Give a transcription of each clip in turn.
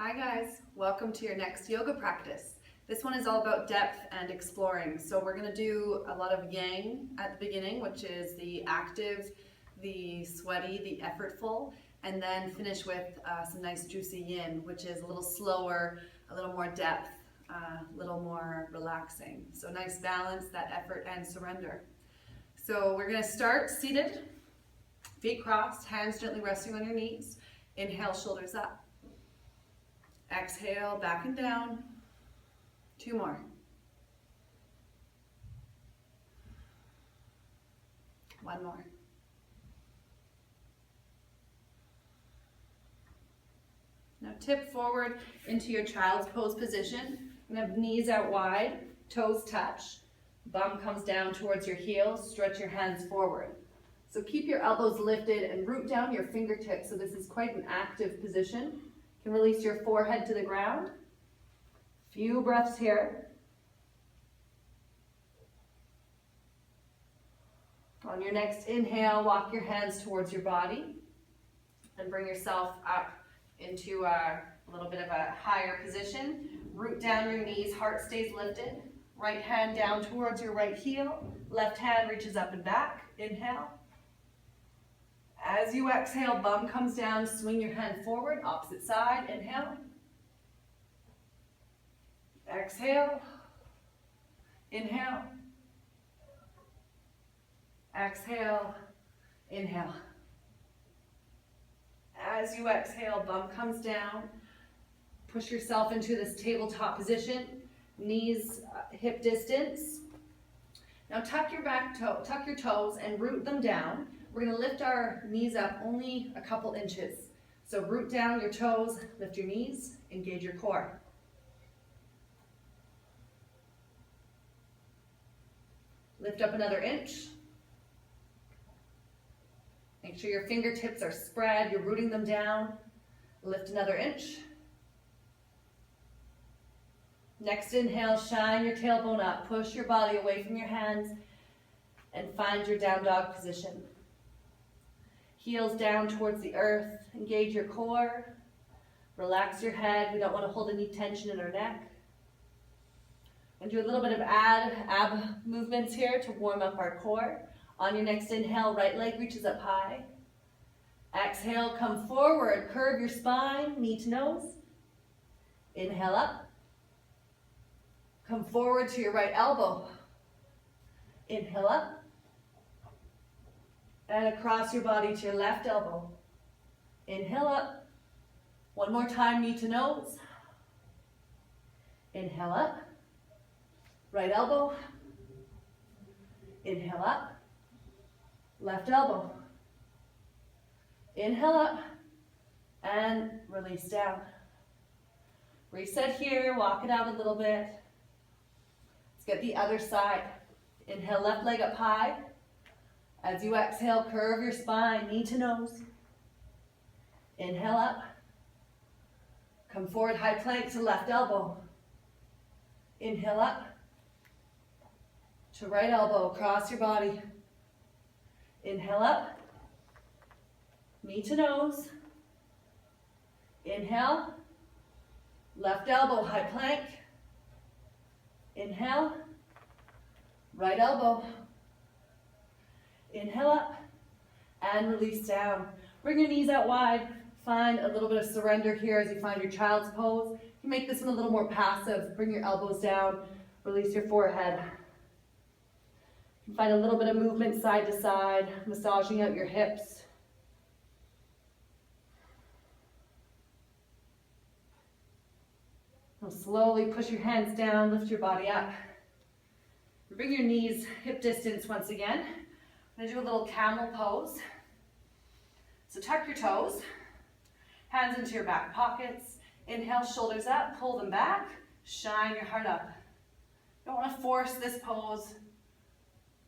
Hi guys, welcome to your next yoga practice. This one is all about depth and exploring. So we're going to do a lot of yang at the beginning, which is the active, the sweaty, the effortful, and then finish with some nice juicy yin, which is a little slower, a little more depth, a little more relaxing. So nice balance, that effort and surrender. So we're going to start seated, feet crossed, hands gently resting on your knees. Inhale, shoulders up. Exhale, back and down. 2 more. 1 more. Now tip forward into your child's pose position. You have knees out wide, toes touch, bum comes down towards your heels, stretch your hands forward. So keep your elbows lifted and root down your fingertips. So this is quite an active position. You can release your forehead to the ground. Few breaths here. On your next inhale, walk your hands towards your body and bring yourself up into a little bit of a higher position. Root down your knees, heart stays lifted. Right hand down towards your right heel. Left hand reaches up and back. Inhale. As you exhale, bum comes down, swing your hand forward, opposite side. Inhale. Exhale. Inhale. Exhale. Inhale. As you exhale, bum comes down. Push yourself into this tabletop position. Knees hip distance. Now tuck your toes and root them down. We're going to lift our knees up only a couple inches. So root down your toes, lift your knees, engage your core. Lift up another inch. Make sure your fingertips are spread, you're rooting them down. Lift another inch. Next inhale, shine your tailbone up, push your body away from your hands and find your down dog position. Heels down towards the earth, engage your core, relax your head. We don't want to hold any tension in our neck. And do a little bit of ab movements here to warm up our core. On your next inhale, right leg reaches up high. Exhale, come forward, curve your spine, knee to nose. Inhale up. Come forward to your right elbow. Inhale up. And across your body to your left elbow. Inhale up. One more time, knee to nose. Inhale up. Right elbow. Inhale up. Left elbow. Inhale up. And release down. Reset here, walk it out a little bit. Let's get the other side. Inhale, left leg up high. As you exhale, curve your spine, knee to nose. Inhale up. Come forward, high plank to left elbow. Inhale up. To right elbow, across your body. Inhale up. Knee to nose. Inhale. Left elbow, high plank. Inhale. Right elbow. Inhale up and release down. Bring your knees out wide. Find a little bit of surrender here as you find your child's pose. You can make this one a little more passive. Bring your elbows down. Release your forehead. You can find a little bit of movement side to side, massaging out your hips. Now slowly push your hands down, lift your body up. Bring your knees hip distance once again. I'm going to do a little camel pose. So tuck your toes, hands into your back pockets. Inhale, shoulders up, pull them back, shine your heart up. You don't want to force this pose.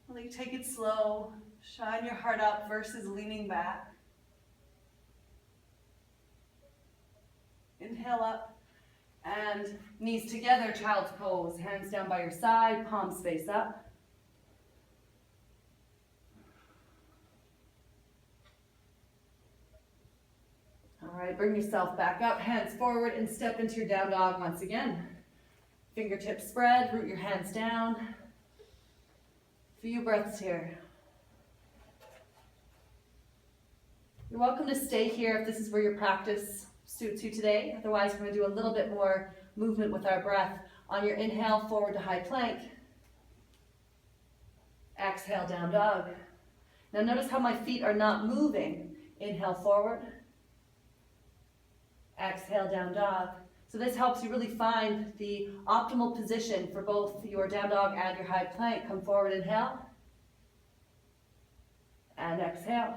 Really take it slow, shine your heart up versus leaning back. Inhale up and knees together, child's pose. Hands down by your side, palms face up. All right. right, bring yourself back up, hands forward, and step into your down dog once again. Fingertips spread, root your hands down. Few breaths here. You're welcome to stay here if this is where your practice suits you today. Otherwise, we're going to do a little bit more movement with our breath. On your inhale, forward to high plank. Exhale, down dog. Now notice how my feet are not moving. Inhale, forward. Exhale, down dog. So this helps you really find the optimal position for both your down dog and your high plank. Come forward, inhale. And exhale.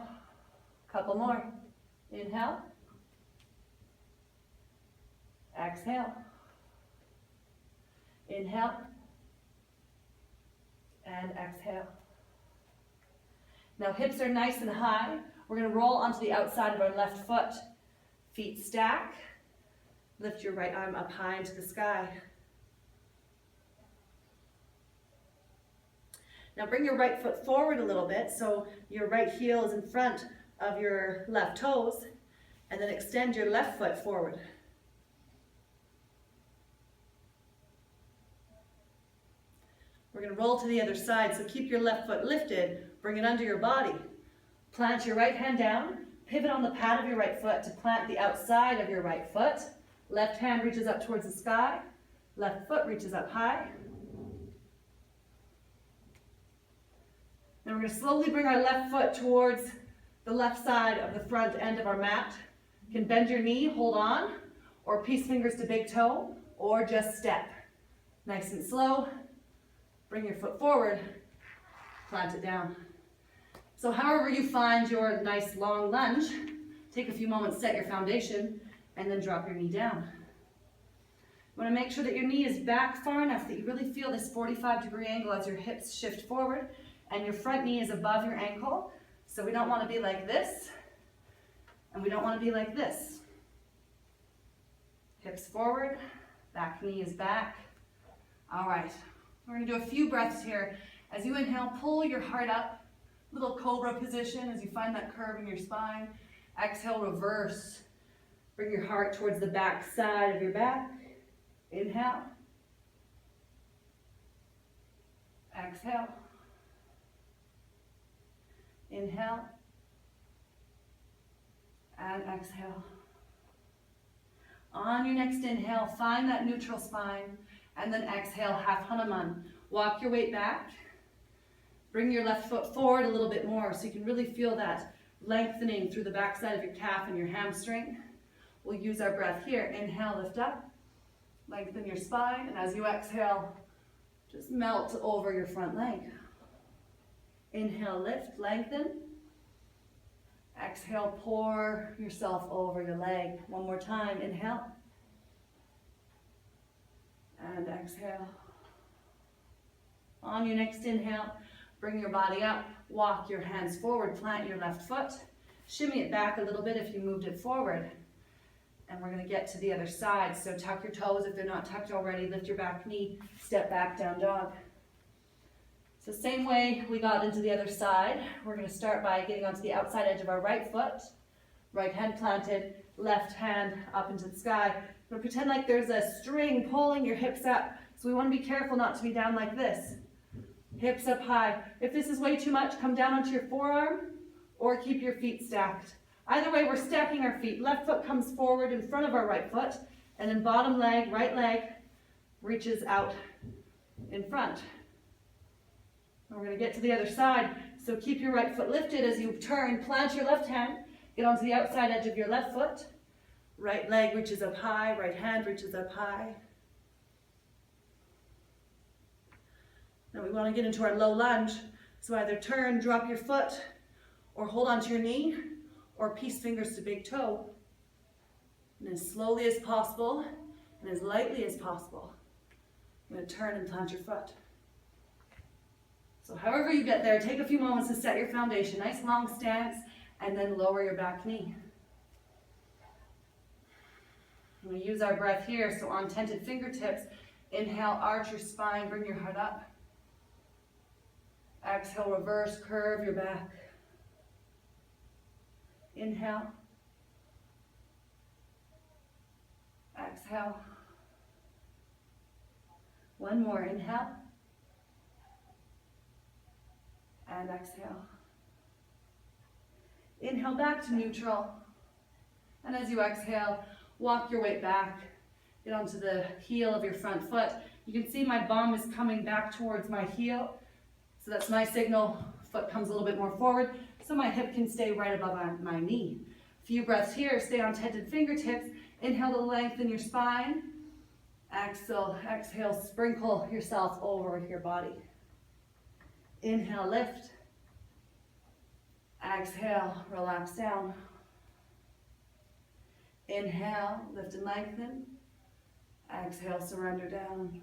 Couple more. Inhale. Exhale. Inhale. And exhale. Now hips are nice and high. We're going to roll onto the outside of our left foot. Feet stack. Lift your right arm up high into the sky. Now bring your right foot forward a little bit so your right heel is in front of your left toes, and then extend your left foot forward. We're going to roll to the other side, so keep your left foot lifted, bring it under your body. Plant your right hand down, pivot on the pad of your right foot to plant the outside of your right foot. Left hand reaches up towards the sky, left foot reaches up high. Now we're going to slowly bring our left foot towards the left side of the front end of our mat. You can bend your knee, hold on, or peace fingers to big toe, or just step. Nice and slow. Bring your foot forward, plant it down. So however you find your nice long lunge, take a few moments, set your foundation, and then drop your knee down. You want to make sure that your knee is back far enough that you really feel this 45-degree angle as your hips shift forward, and your front knee is above your ankle. So we don't want to be like this, and we don't want to be like this. Hips forward, back knee is back. All right, we're going to do a few breaths here. As you inhale, pull your heart up, little cobra position as you find that curve in your spine. Exhale, reverse. Bring your heart towards the back side of your back. Inhale. Exhale. Inhale. And exhale. On your next inhale, find that neutral spine, and then exhale, half Hanuman. Walk your weight back. Bring your left foot forward a little bit more so you can really feel that lengthening through the backside of your calf and your hamstring. We'll use our breath here. Inhale, lift up. Lengthen your spine, and as you exhale, just melt over your front leg. Inhale, lift, lengthen. Exhale, pour yourself over your leg. One more time, inhale. And exhale. On your next inhale, bring your body up, walk your hands forward, plant your left foot. Shimmy it back a little bit if you moved it forward. And we're going to get to the other side. So tuck your toes if they're not tucked already, lift your back knee, step back, down dog. So same way we got into the other side, we're going to start by getting onto the outside edge of our right foot, right hand planted, left hand up into the sky. We're going to pretend like there's a string pulling your hips up. So we want to be careful not to be down like this. Hips up high. If this is way too much, come down onto your forearm or keep your feet stacked. Either way, we're stacking our feet. Left foot comes forward in front of our right foot, and then bottom leg, right leg, reaches out in front. And we're going to get to the other side. So keep your right foot lifted as you turn. Plant your left hand. Get onto the outside edge of your left foot. Right leg reaches up high. Right hand reaches up high. Now we want to get into our low lunge. So either turn, drop your foot, or hold onto your knee, or peace fingers to big toe. And as slowly as possible, and as lightly as possible, you're going to turn and plant your foot. So however you get there, take a few moments to set your foundation. Nice long stance, and then lower your back knee. We use our breath here, so on tented fingertips, inhale, arch your spine, bring your heart up. Exhale, reverse, curve your back. Inhale. exhale. One more, inhale. And exhale. Inhale back to neutral. And as you exhale, walk your weight back. Get onto the heel of your front foot. You can see my bum is coming back towards my heel. So that's my signal. Foot comes a little bit more forward, so my hip can stay right above my knee. A few breaths here. Stay on tented fingertips. Inhale to lengthen your spine. Exhale, sprinkle yourself over your body. Inhale, lift. Exhale, relax down. Inhale, lift and lengthen. Exhale, surrender down.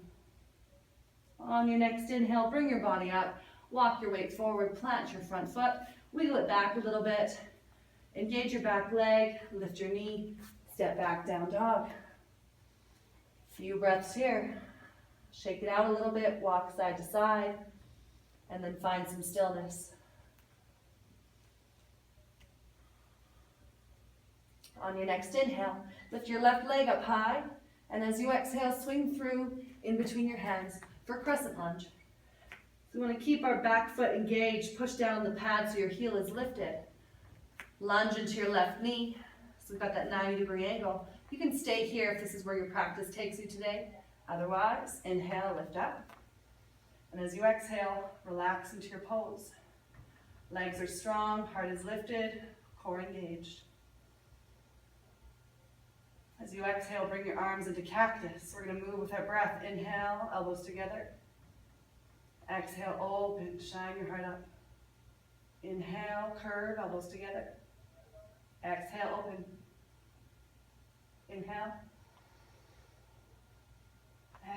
On your next inhale, bring your body up. Walk your weight forward, plant your front foot. Wiggle it back a little bit. Engage your back leg, lift your knee, step back, down dog. Few breaths here. Shake it out a little bit, walk side to side, and then find some stillness. On your next inhale, lift your left leg up high, and as you exhale, swing through in between your hands for crescent lunge. So we want to keep our back foot engaged, push down the pad so your heel is lifted. Lunge into your left knee, so we've got that 90-degree angle. You can stay here if this is where your practice takes you today. Otherwise, inhale, lift up. And as you exhale, relax into your pose. Legs are strong, heart is lifted, core engaged. As you exhale, bring your arms into cactus. We're going to move with our breath. Inhale, elbows together. Exhale, open, shine your heart up. Inhale, curve, elbows together. Exhale, open. Inhale.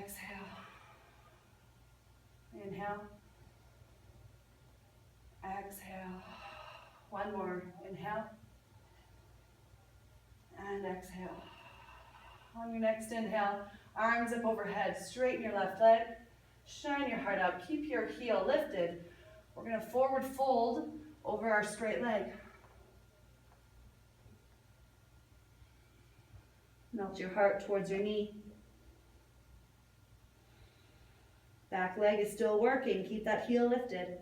Exhale. Inhale. Exhale. One more. Inhale. And exhale. On your next inhale, arms up overhead, straighten your left leg, shine your heart up, keep your heel lifted. We're going to forward fold over our straight leg. Melt your heart towards your knee. Back leg is still working, keep that heel lifted.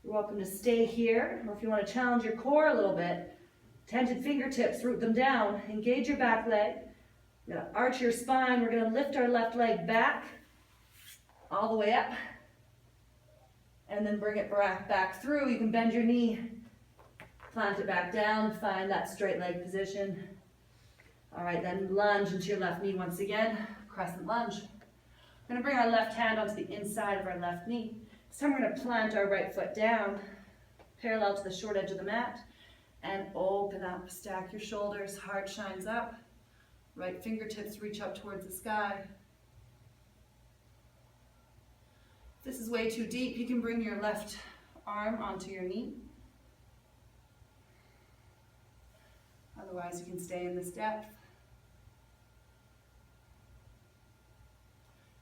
You're welcome to stay here, or if you want to challenge your core a little bit, tented fingertips, root them down, engage your back leg. You're going to arch your spine. We're going to lift our left leg back, all the way up, and then bring it back through. You can bend your knee, plant it back down, find that straight leg position. All right, then lunge into your left knee once again, crescent lunge. We're going to bring our left hand onto the inside of our left knee. This time we're going to plant our right foot down, parallel to the short edge of the mat, and open up. Stack your shoulders, heart shines up. Right fingertips reach up towards the sky. If this is way too deep, you can bring your left arm onto your knee. Otherwise, you can stay in this depth.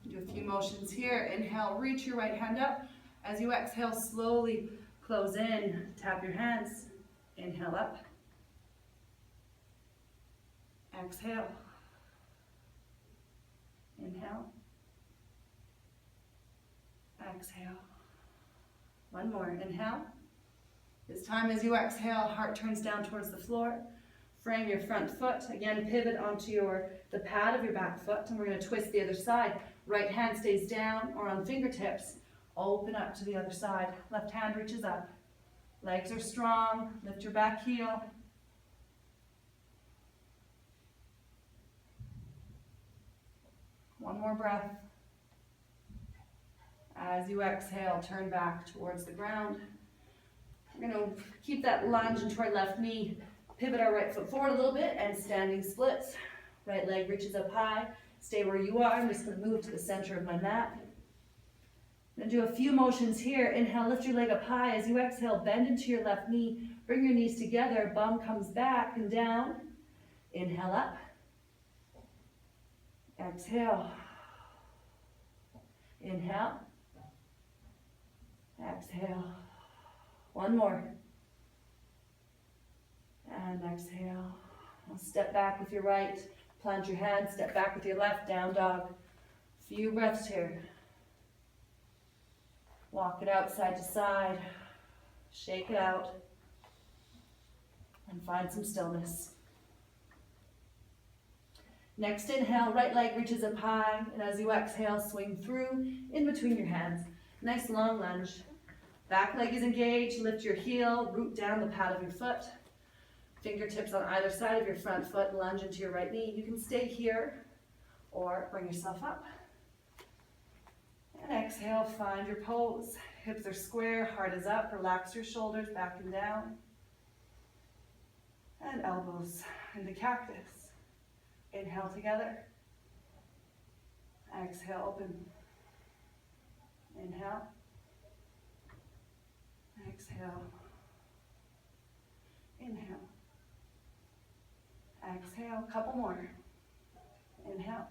Do a few motions here. Inhale, reach your right hand up. As you exhale, slowly close in. Tap your hands. Inhale up. Exhale. Inhale. Exhale. One more. Inhale. This time as you exhale, heart turns down towards the floor. Frame your front foot. Again, pivot onto the pad of your back foot, and we're going to twist the other side. Right hand stays down or on fingertips. Open up to the other side. Left hand reaches up. Legs are strong. Lift your back heel. One more breath. As you exhale, turn back towards the ground. We're going to keep that lunge into our left knee. Pivot our right foot forward a little bit and standing splits. Right leg reaches up high. Stay where you are. I'm just going to move to the center of my mat. I'm going to do a few motions here. Inhale, lift your leg up high. As you exhale, bend into your left knee. Bring your knees together. Bum comes back and down. Inhale up. Exhale. Inhale. Exhale. One more. And exhale. Now step back with your right, plant your hand, step back with your left, down dog. Few breaths here. Walk it out side to side. Shake it out. And find some stillness. Next inhale, right leg reaches up high, and as you exhale, swing through in between your hands. Nice long lunge. Back leg is engaged, lift your heel, root down the pad of your foot. Fingertips on either side of your front foot, lunge into your right knee. You can stay here or bring yourself up. And exhale, find your pose. Hips are square, heart is up, relax your shoulders back and down. And elbows into cactus. Inhale together. Exhale, open. Inhale. Exhale. Inhale. Exhale, couple more. Inhale.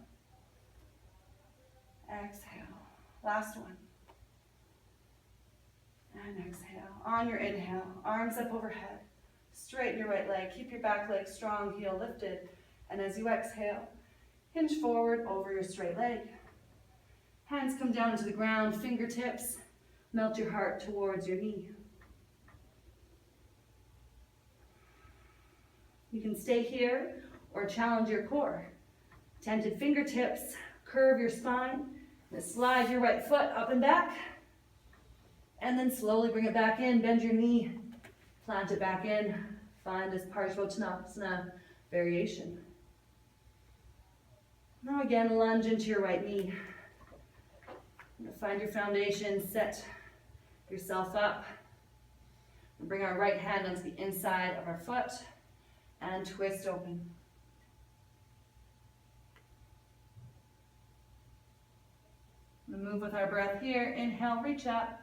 Exhale. Last one. And exhale. On your inhale, arms up overhead. Straighten your right leg. Keep your back leg strong, heel lifted. And as you exhale, hinge forward over your straight leg. Hands come down into the ground, fingertips. Melt your heart towards your knee. You can stay here or challenge your core. Tented fingertips, curve your spine. And slide your right foot up and back. And then slowly bring it back in, bend your knee, plant it back in. Find this Parsvottanasana variation. Now again, lunge into your right knee. Find your foundation, set yourself up. And bring our right hand onto the inside of our foot and twist open. And move with our breath here. Inhale, reach up.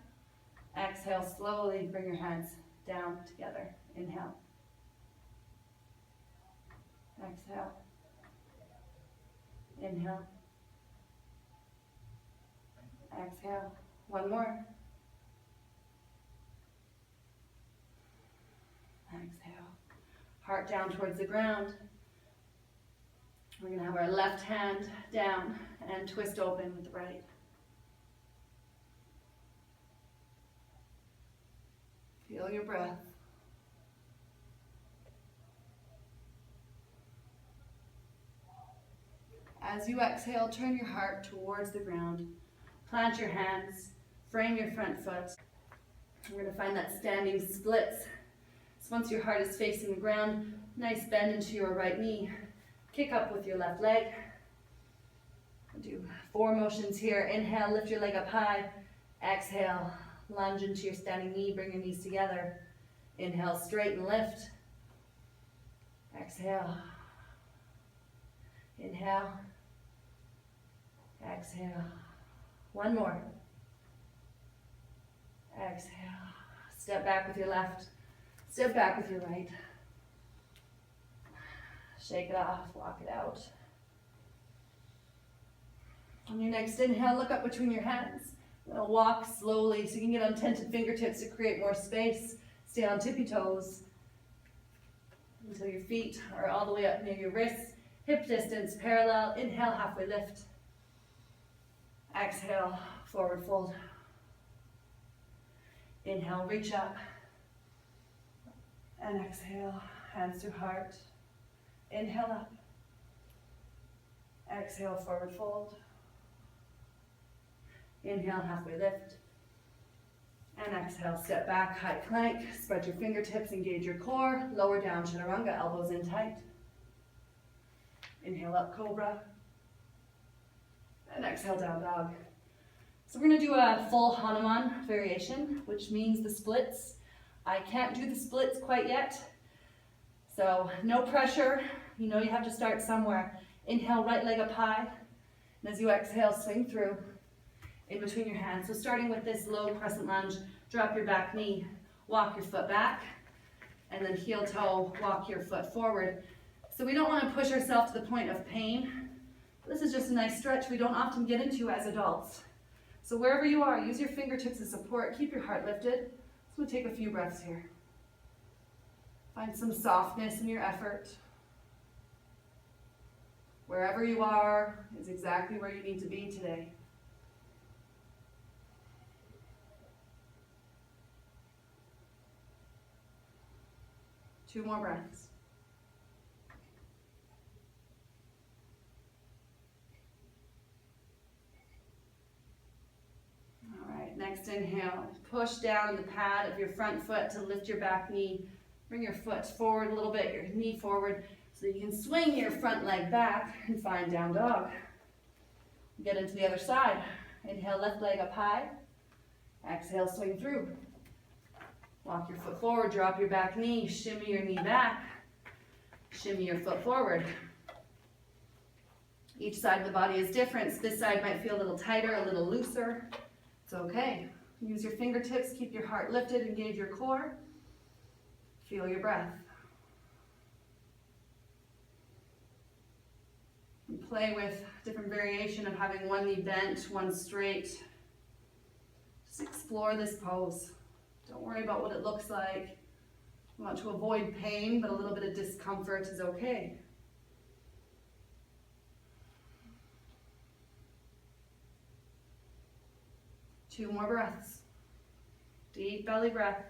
Exhale, slowly bring your hands down together. Inhale. Exhale. Inhale. Exhale. One more. Exhale. Heart down towards the ground. We're going to have our left hand down and twist open with the right. Feel your breath. As you exhale, turn your heart towards the ground. Plant your hands, frame your front foot. We're going to find that standing splits. So once your heart is facing the ground, nice bend into your right knee. Kick up with your left leg. Do 4 motions here. Inhale, lift your leg up high. Exhale, lunge into your standing knee, bring your knees together. Inhale, straighten, lift. Exhale. Inhale. Exhale. One more. Exhale. Step back with your left. Step back with your right. Shake it off, walk it out. On your next inhale, look up between your hands. Walk slowly so you can get on tented fingertips to create more space. Stay on tippy toes until your feet are all the way up near your wrists. Hip distance parallel. Inhale, halfway lift. Exhale, forward fold. Inhale, reach up. And exhale, hands to heart. Inhale up. Exhale, forward fold. Inhale, halfway lift. And exhale, step back, high plank. Spread your fingertips, engage your core. Lower down, chaturanga, elbows in tight. Inhale up, cobra. And exhale, down dog. So we're going to do a full Hanuman variation, which means the splits. I can't do the splits quite yet, so no pressure. You know you have to start somewhere. Inhale, right leg up high. And as you exhale, swing through in between your hands. So starting with this low crescent lunge, drop your back knee, walk your foot back, and then heel toe, walk your foot forward. So we don't want to push ourselves to the point of pain. This is just a nice stretch we don't often get into as adults. So wherever you are, use your fingertips as support. Keep your heart lifted. So we'll take a few breaths here. Find some softness in your effort. Wherever you are is exactly where you need to be today. Two more breaths. All right, next inhale. Push down the pad of your front foot to lift your back knee. Bring your foot forward a little bit, your knee forward, so you can swing your front leg back and find down dog. Get into the other side. Inhale, left leg up high. Exhale, swing through. Walk your foot forward, drop your back knee, shimmy your knee back. Shimmy your foot forward. Each side of the body is different. So this side might feel a little tighter, a little looser. It's okay. Use your fingertips, keep your heart lifted, engage your core. Feel your breath. And play with different variation of having one knee bent, one straight. Just explore this pose. Don't worry about what it looks like. You want to avoid pain, but a little bit of discomfort is okay. Two more breaths. Deep belly breath.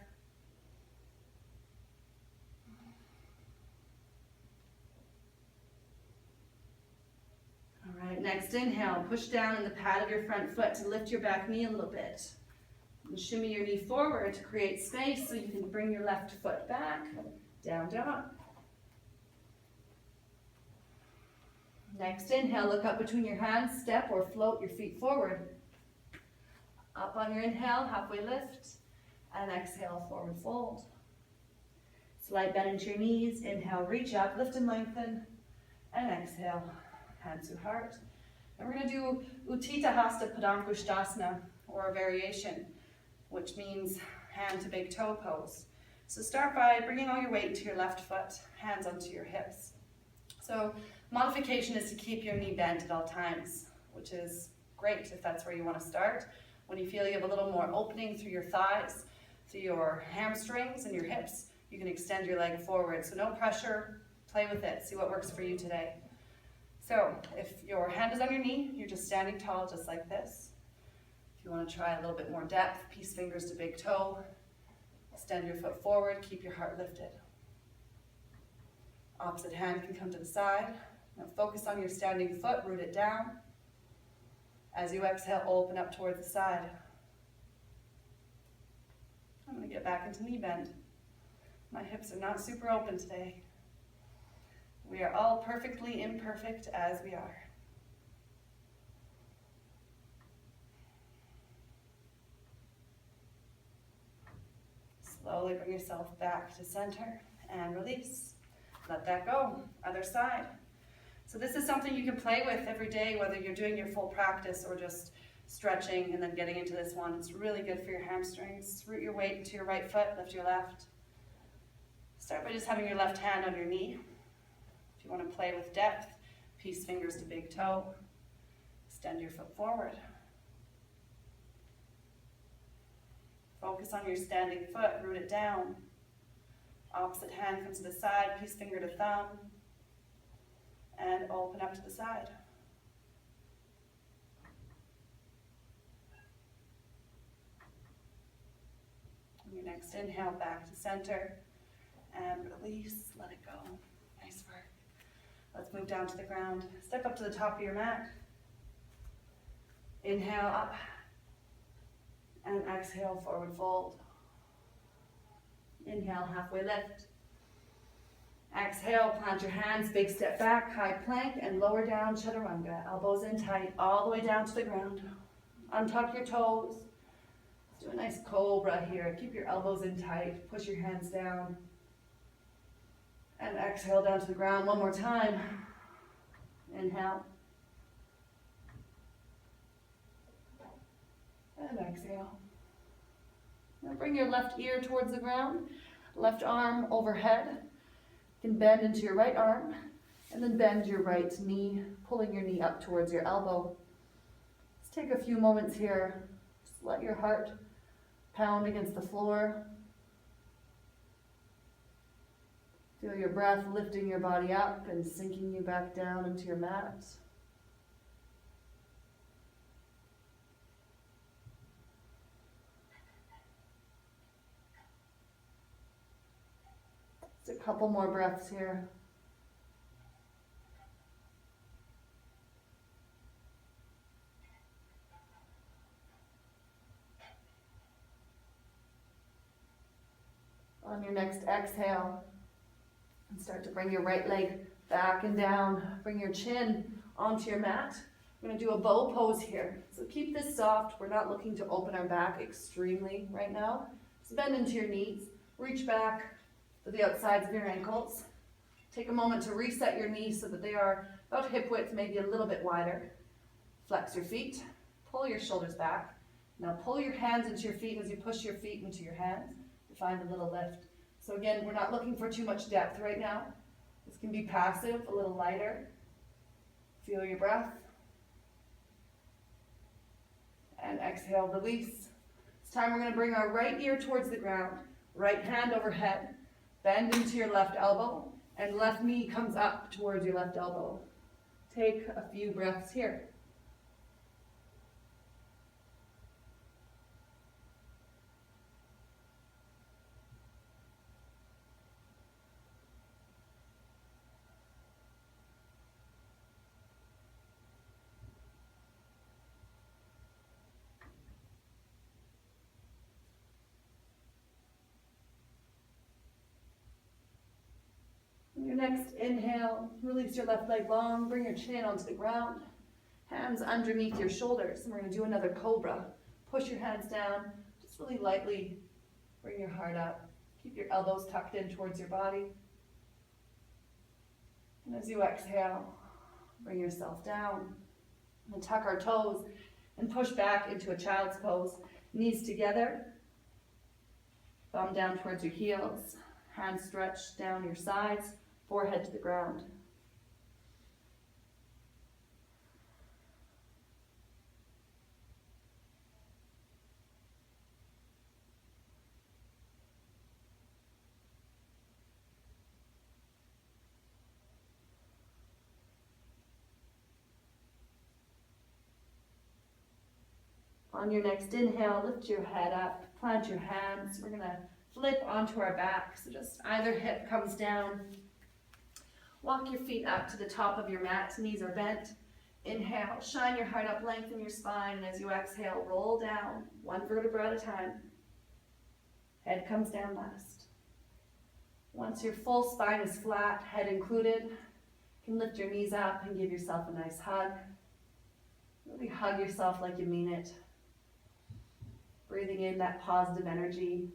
All right, next inhale. Push down in the pad of your front foot to lift your back knee a little bit. And shimmy your knee forward to create space so you can bring your left foot back. Down dog. Next inhale, look up between your hands, step or float your feet forward. Up on your inhale, halfway lift, and exhale, forward fold. Slight bend into your knees, inhale, reach up, lift and lengthen, and exhale, hands to heart. And we're going to do Utthita Hasta Padangusthasana, or a variation, which means hand to big toe pose. So start by bringing all your weight to your left foot, hands onto your hips. So modification is to keep your knee bent at all times, which is great if that's where you want to start. When you feel you have a little more opening through your thighs, through your hamstrings and your hips, you can extend your leg forward. So no pressure, play with it, see what works for you today. So if your hand is on your knee, you're just standing tall just like this. If you want to try a little bit more depth, peace fingers to big toe, extend your foot forward, keep your heart lifted. Opposite hand can come to the side. Now focus on your standing foot, root it down. As you exhale, open up towards the side. I'm going to get back into knee bend. My hips are not super open today. We are all perfectly imperfect as we are. Slowly bring yourself back to center and release. Let that go. Other side. So this is something you can play with every day, whether you're doing your full practice or just stretching and then getting into this one. It's really good for your hamstrings. Root your weight into your right foot, lift your left. Start by just having your left hand on your knee. If you want to play with depth, peace fingers to big toe. Extend your foot forward. Focus on your standing foot, root it down. Opposite hand comes to the side, peace finger to thumb. And open up to the side. On your next inhale, back to center. And release, let it go. Nice work. Let's move down to the ground. Step up to the top of your mat. Inhale up. And exhale, forward fold. Inhale, halfway lift. Exhale, plant your hands, big step back, high plank, and lower down, chaturanga. Elbows in tight, all the way down to the ground. Untuck your toes. Let's do a nice cobra here. Keep your elbows in tight, push your hands down. And exhale down to the ground one more time. Inhale. And exhale. Now bring your left ear towards the ground, left arm overhead. You can bend into your right arm, and then bend your right knee, pulling your knee up towards your elbow. Let's take a few moments here. Just let your heart pound against the floor. Feel your breath lifting your body up and sinking you back down into your mat. Just a couple more breaths here. On your next exhale, and start to bring your right leg back and down. Bring your chin onto your mat. We're going to do a bow pose here. So keep this soft. We're not looking to open our back extremely right now. Just bend into your knees. Reach back to the outsides of your ankles. Take a moment to reset your knees so that they are about hip width, maybe a little bit wider. Flex your feet. Pull your shoulders back. Now pull your hands into your feet as you push your feet into your hands. Find a little lift. So again, we're not looking for too much depth right now. This can be passive, a little lighter. Feel your breath. And exhale, release. This time we're going to bring our right ear towards the ground. Right hand overhead. Bend into your left elbow. And left knee comes up towards your left elbow. Take a few breaths here. Your next inhale, release your left leg long, bring your chin onto the ground, hands underneath your shoulders, and we're going to do another cobra. Push your hands down, just really lightly bring your heart up. Keep your elbows tucked in towards your body. And as you exhale, bring yourself down. And tuck our toes and push back into a child's pose. Knees together, thumb down towards your heels, hands stretched down your sides, forehead to the ground. On your next inhale, lift your head up, plant your hands. We're going to flip onto our back. So just either hip comes down. Walk your feet up to the top of your mat. Knees are bent. Inhale, shine your heart up, lengthen your spine. And as you exhale, roll down, one vertebra at a time. Head comes down last. Once your full spine is flat, head included, you can lift your knees up and give yourself a nice hug. Really hug yourself like you mean it. Breathing in that positive energy.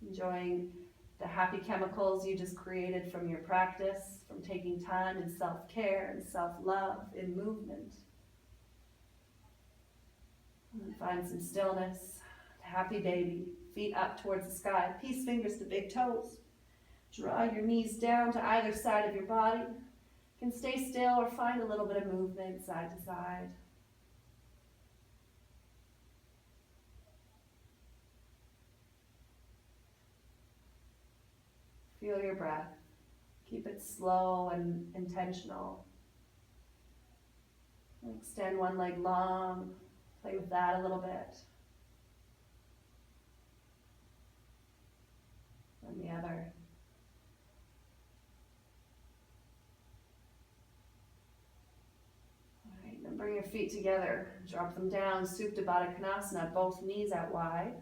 Enjoying the happy chemicals you just created from your practice, from taking time in self-care and self-love, in movement. And find some stillness. Happy baby. Feet up towards the sky. Peace fingers to big toes. Draw your knees down to either side of your body. You can stay still or find a little bit of movement side to side. Feel your breath. Keep it slow and intentional. Extend one leg long. Play with that a little bit. And the other. All right, then bring your feet together. Drop them down. Supta Baddha Konasana. Both knees out wide.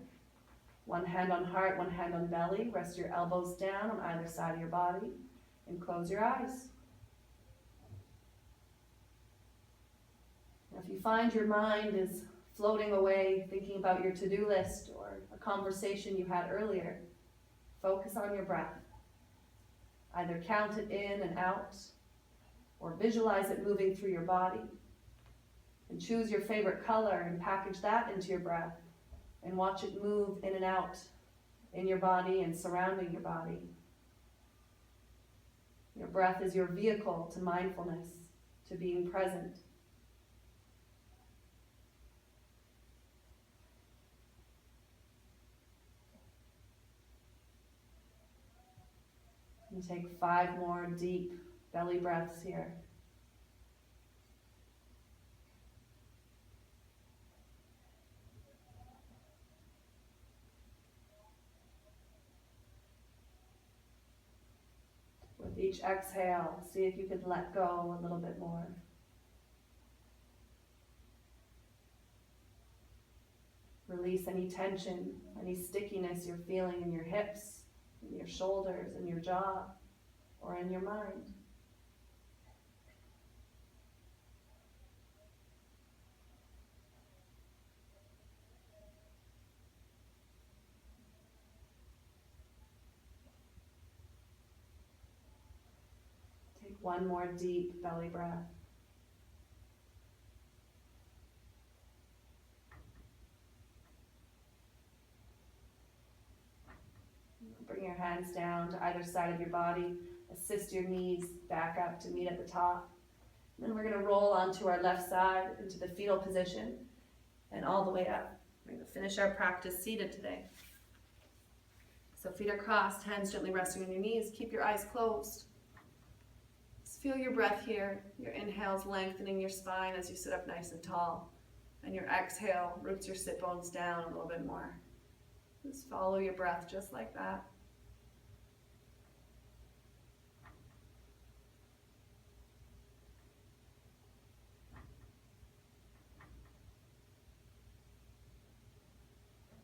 One hand on heart, one hand on belly. Rest your elbows down on either side of your body and close your eyes. Now, if you find your mind is floating away, thinking about your to-do list or a conversation you had earlier, focus on your breath. Either count it in and out or visualize it moving through your body. And choose your favorite color and package that into your breath. And watch it move in and out in your body and surrounding your body. Your breath is your vehicle to mindfulness, to being present. And take 5 more deep belly breaths here. With each exhale, see if you could let go a little bit more. Release any tension, any stickiness you're feeling in your hips, in your shoulders, in your jaw, or in your mind. Take 1 more deep belly breath. Bring your hands down to either side of your body. Assist your knees back up to meet at the top. And then we're going to roll onto our left side into the fetal position and all the way up. We're going to finish our practice seated today. So feet are crossed, hands gently resting on your knees. Keep your eyes closed. Just feel your breath here. Your inhale's lengthening your spine as you sit up nice and tall. And your exhale roots your sit bones down a little bit more. Just follow your breath just like that.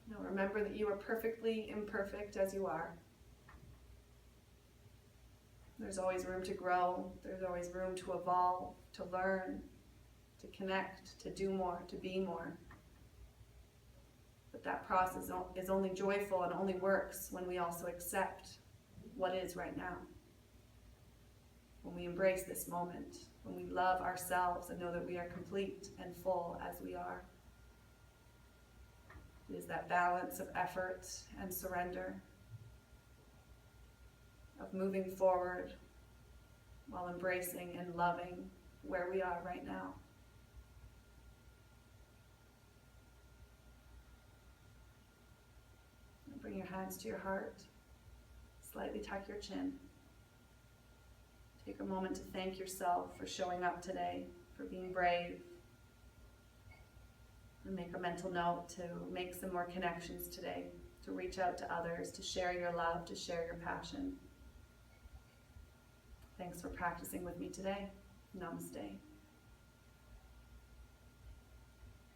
Now remember that you are perfectly imperfect as you are. There's always room to grow. There's always room to evolve, to learn, to connect, to do more, to be more. But that process is only joyful and only works when we also accept what is right now. When we embrace this moment, when we love ourselves and know that we are complete and full as we are. It is that balance of effort and surrender, of moving forward while embracing and loving where we are right now. Bring your hands to your heart. Slightly tuck your chin. Take a moment to thank yourself for showing up today, for being brave. And make a mental note to make some more connections today, to reach out to others, to share your love, to share your passion. Thanks for practicing with me today. Namaste.